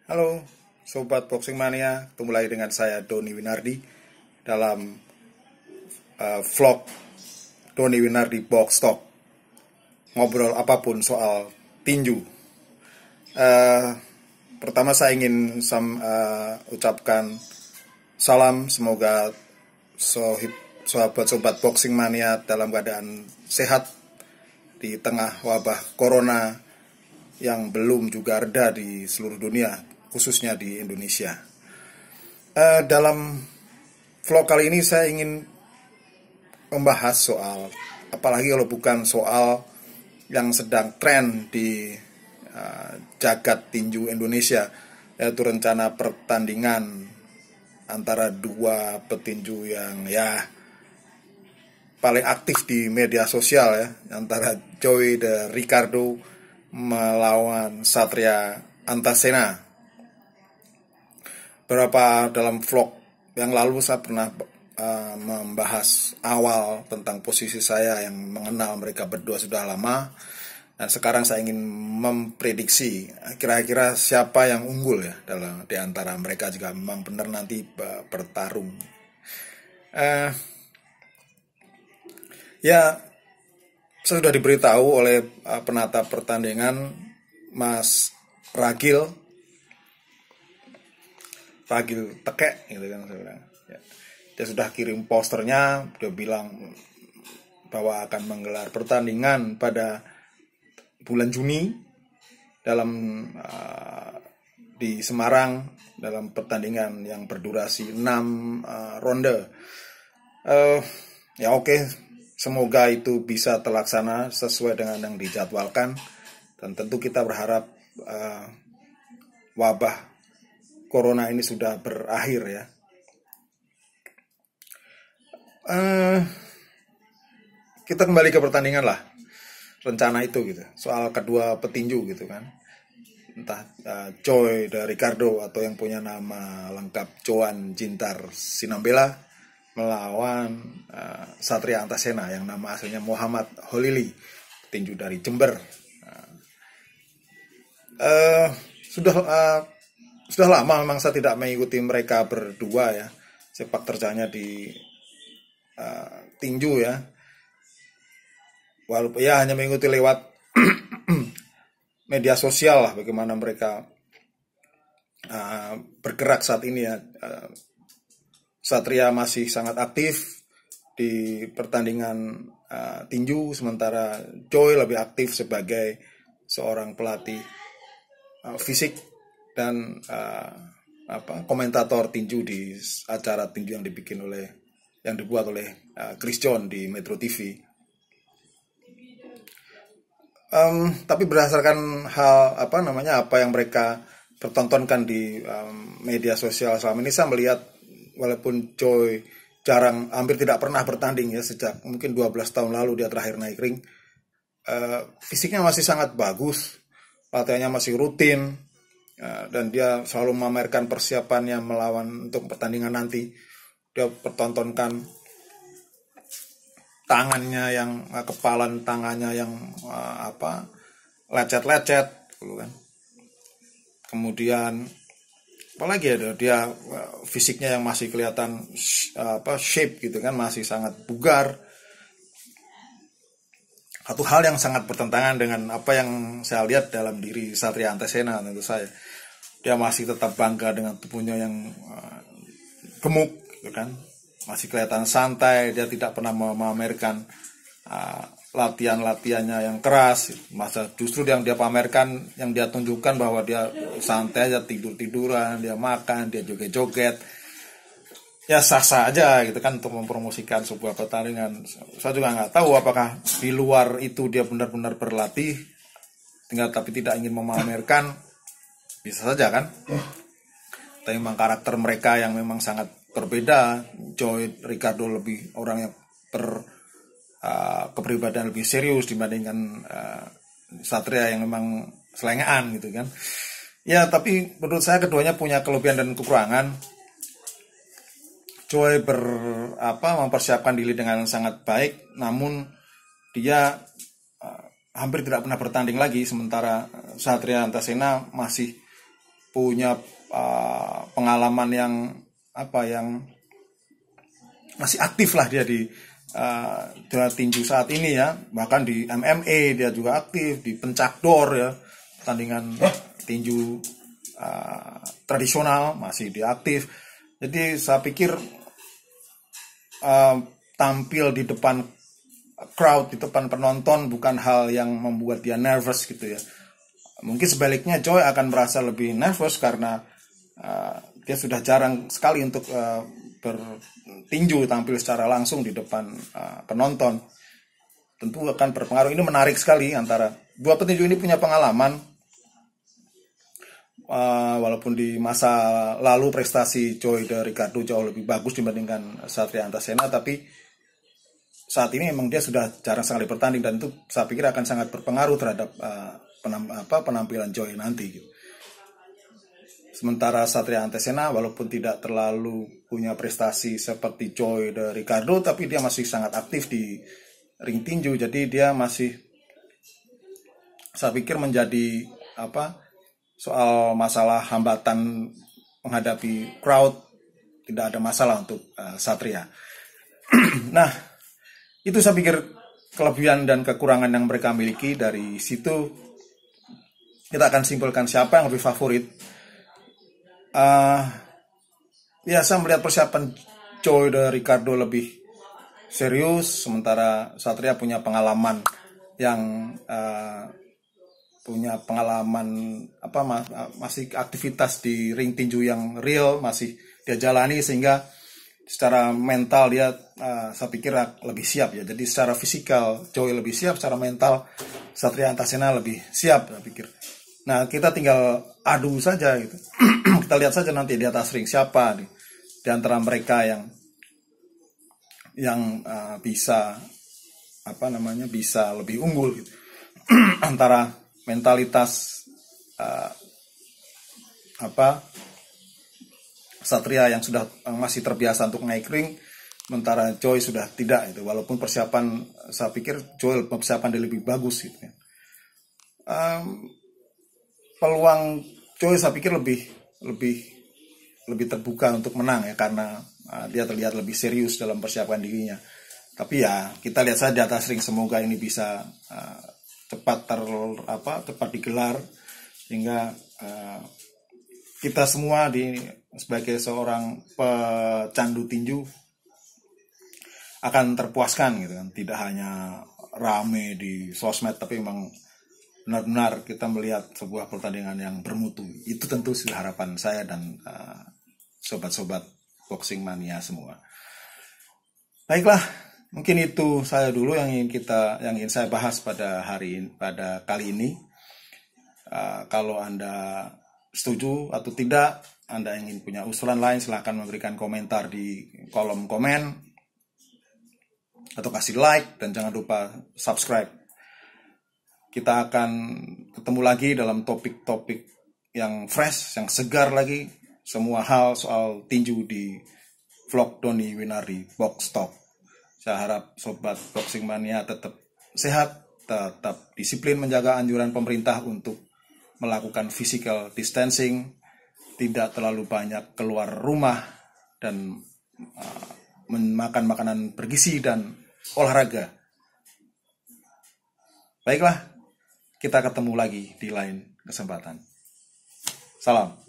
Halo Sobat Boxing Mania, ketemu lagi dengan saya Doni Winardi dalam vlog Doni Winardi Box Talk. Ngobrol apapun soal tinju. Pertama saya ingin ucapkan salam, semoga sobat Boxing Mania dalam keadaan sehat di tengah wabah corona yang belum juga reda di seluruh dunia, khususnya di Indonesia. Dalam vlog kali ini saya ingin membahas soal, apalagi kalau bukan soal yang sedang tren di jagat tinju Indonesia, yaitu rencana pertandingan antara dua petinju yang paling aktif di media sosial ya, antara Joey de Ricardo melawan Satria Antasena. Dalam vlog yang lalu saya pernah membahas awal tentang posisi saya yang mengenal mereka berdua sudah lama, dan sekarang saya ingin memprediksi kira-kira siapa yang unggul ya di antara mereka jika memang benar nanti bertarung. Saya sudah diberitahu oleh penata pertandingan Mas Ragil Tekek gitu kan, saya bilang. Dia sudah kirim posternya, dia bilang bahwa akan menggelar pertandingan pada bulan Juni di Semarang dalam pertandingan yang berdurasi 6 ronde. Oke. Semoga itu bisa terlaksana sesuai dengan yang dijadwalkan, dan tentu kita berharap wabah corona ini sudah berakhir ya. Kita kembali ke pertandingan lah, rencana itu gitu, soal kedua petinju gitu kan, entah Joey de Ricardo atau yang punya nama lengkap Joan Jintar Sinambela melawan Satria Antasena yang nama aslinya Muhammad Holili, petinju dari Jember. Sudah lama memang saya tidak mengikuti mereka berdua ya, sepak terjangnya di tinju ya, walaupun hanya mengikuti lewat media sosial lah bagaimana mereka bergerak saat ini ya. Satria masih sangat aktif di pertandingan tinju, sementara Joy lebih aktif sebagai seorang pelatih fisik dan komentator tinju di acara tinju yang dibuat oleh Chris John di Metro TV. Tapi berdasarkan apa yang mereka pertontonkan di media sosial selama ini, saya melihat walaupun Joy hampir tidak pernah bertanding ya, sejak mungkin 12 tahun lalu dia terakhir naik ring, fisiknya masih sangat bagus, latihannya masih rutin, dan dia selalu memamerkan persiapannya untuk pertandingan nanti. Dia pertontonkan kepalan tangannya yang lecet-lecet gitu kan. Kemudian apalagi ada dia fisiknya yang masih kelihatan shape gitu kan, masih sangat bugar. Satu hal yang sangat bertentangan dengan apa yang saya lihat dalam diri Satria Antasena, tentu saya. Dia masih tetap bangga dengan tubuhnya yang gemuk gitu kan. Masih kelihatan santai, dia tidak pernah memamerkan latihannya yang keras. Justru yang dia pamerkan, yang dia tunjukkan bahwa dia santai aja, tiduran, dia makan, dia joget-joget. Ya sah-sah aja gitu kan untuk mempromosikan sebuah pertandingan. Saya juga nggak tahu apakah di luar itu dia benar-benar berlatih, tapi tidak ingin memamerkan, bisa saja kan. Tapi memang karakter mereka yang memang sangat berbeda. Joey Ricardo lebih orang yang kepribadian lebih serius dibandingkan Satria yang memang selengean gitu kan. Ya, tapi menurut saya keduanya punya kelebihan dan kekurangan. Joey mempersiapkan diri dengan sangat baik, namun dia hampir tidak pernah bertanding lagi, sementara Satria Antasena masih punya pengalaman yang masih aktif lah dia di dunia tinju saat ini ya. Bahkan di MMA dia juga aktif, di pencakdor ya, pertandingan tinju tradisional masih dia aktif. Jadi saya pikir tampil di depan crowd, di depan penonton bukan hal yang membuat dia nervous gitu ya. Mungkin sebaliknya Choi akan merasa lebih nervous karena dia sudah jarang sekali untuk bertinju tampil secara langsung di depan penonton. Tentu akan berpengaruh. Ini menarik sekali antara dua petinju ini punya pengalaman. Walaupun di masa lalu prestasi Choi de Ricardo jauh lebih bagus dibandingkan Satria Antasena, tapi saat ini memang dia sudah jarang sekali bertanding dan itu saya pikir akan sangat berpengaruh terhadap penampilan Choi nanti. Sementara Satria Antasena walaupun tidak terlalu punya prestasi seperti Choi de Ricardo, tapi dia masih sangat aktif di ring tinju. Jadi dia masih, saya pikir menjadi soal masalah hambatan menghadapi crowd tidak ada masalah untuk Satria. Nah, itu saya pikir kelebihan dan kekurangan yang mereka miliki. Dari situ kita akan simpulkan siapa yang lebih favorit. Ya, saya melihat persiapan Choi de Ricardo lebih serius, sementara Satria punya pengalaman yang masih aktivitas di ring tinju yang real masih dia jalani, sehingga secara mental dia saya pikir lebih siap ya. Jadi secara fisikal Choi lebih siap, secara mental Satria Antasena lebih siap saya pikir. Nah, kita tinggal adu saja gitu. Kita lihat saja nanti di atas ring siapa di antara mereka yang bisa lebih unggul gitu. Antara mentalitas Satria yang sudah masih terbiasa untuk naik ring, sementara Choi sudah tidak itu. Walaupun persiapan saya pikir Choi persiapan dia lebih bagus gitu ya. Peluang Choi saya pikir lebih terbuka untuk menang ya, karena dia terlihat lebih serius dalam persiapan dirinya. Tapi ya kita lihat saja di atas ring, semoga ini bisa cepat digelar sehingga kita semua sebagai seorang pecandu tinju akan terpuaskan gitu kan. Tidak hanya rame di sosmed, tapi memang benar-benar kita melihat sebuah pertandingan yang bermutu. Itu tentu sudah harapan saya dan sobat-sobat boxing mania semua. Baiklah, mungkin itu saya dulu yang ingin saya bahas pada kali ini. Kalau Anda setuju atau tidak, Anda ingin punya usulan lain, silahkan memberikan komentar di kolom komen atau kasih like, dan jangan lupa subscribe. Kita akan ketemu lagi dalam topik-topik yang fresh, yang segar lagi. Semua hal soal tinju di vlog Doni Winardi Box Talk. Saya harap sobat boxing mania tetap sehat, tetap disiplin menjaga anjuran pemerintah untuk melakukan physical distancing, tidak terlalu banyak keluar rumah, dan makan makanan bergizi dan olahraga. Baiklah, kita ketemu lagi di lain kesempatan. Salam.